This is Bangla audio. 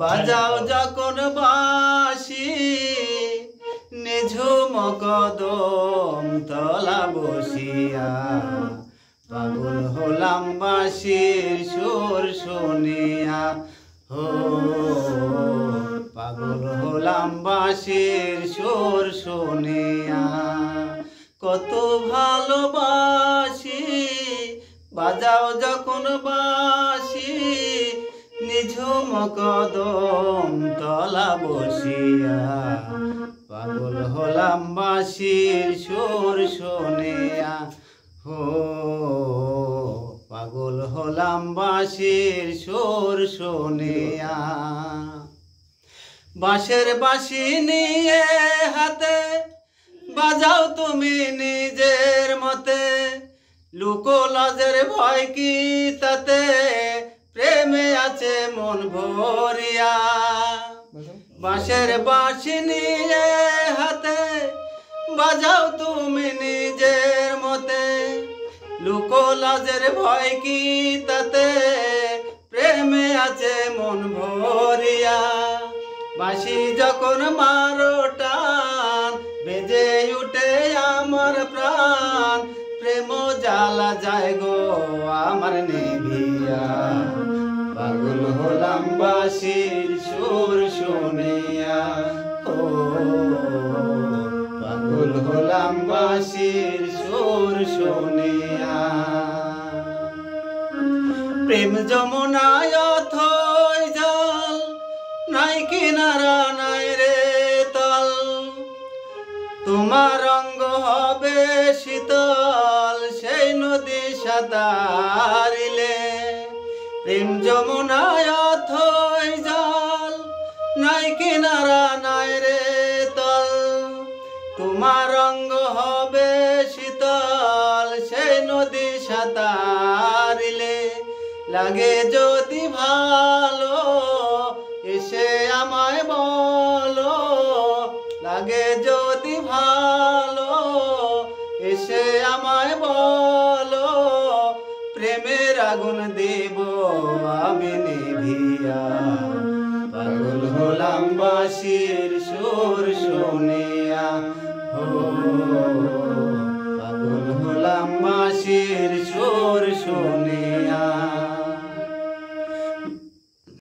বাজাও যখন বাঁশি নিঝুম কদম তলা বসিয়া পাগল হলাম বাঁশির সুর শুনিয়া হো পাগল হলাম বাঁশির সুর শুনিয়া কত ভালোবাসি বাজাও যখন বাঁশি নিঝুম কদম তলা বসিয়া পাগল হলাম বাঁশির সুর শুনিয়া হো পাগল হলাম বাঁশির সুর শুনিয়া বাঁশের বাঁশি নিয়ে হাতে বাজাও তুমি নিজের মতে লোকলাজের ভয় কি তাতে প্রেমে আছে মন ভরিয়া বাঁশের বাঁশি নিয়ে হাতে বাজাও তুমি নিজের মতে লোকলাজের ভয় কি তাতে প্রেমে আছে মন ভরিয়া বাঁশি যখন মারো টান বেজে উঠে আমার প্রাণ প্রেম জ্বালা যায় গো আমার নিভিয়া পাগল হলাম বাঁশির সুর শুনিয়া ও পাগল হলাম বাঁশির সুর শুনিয়া প্রেম যমুনায় অথই জল নাই কিনারা নাই রে তল তোমার অঙ্গ হবে শীতল সেই নদী সাঁতারিলে প্রেম যমুনায় অথই জল নাই কিনারা নাই রে তল তোমার অঙ্গ হবে শীতল সেই নদী সাঁতারিলে লাগে যদি ভালো এসে আমায় বলো লাগে যদি ভালো এসে আমায় বলো প্রেমের আগুন দেব আমি নিভিয়া পাগল হলাম বাঁশির সুর শুনিয়া হো পাগল হলাম বাঁশির সুর শুনিয়া।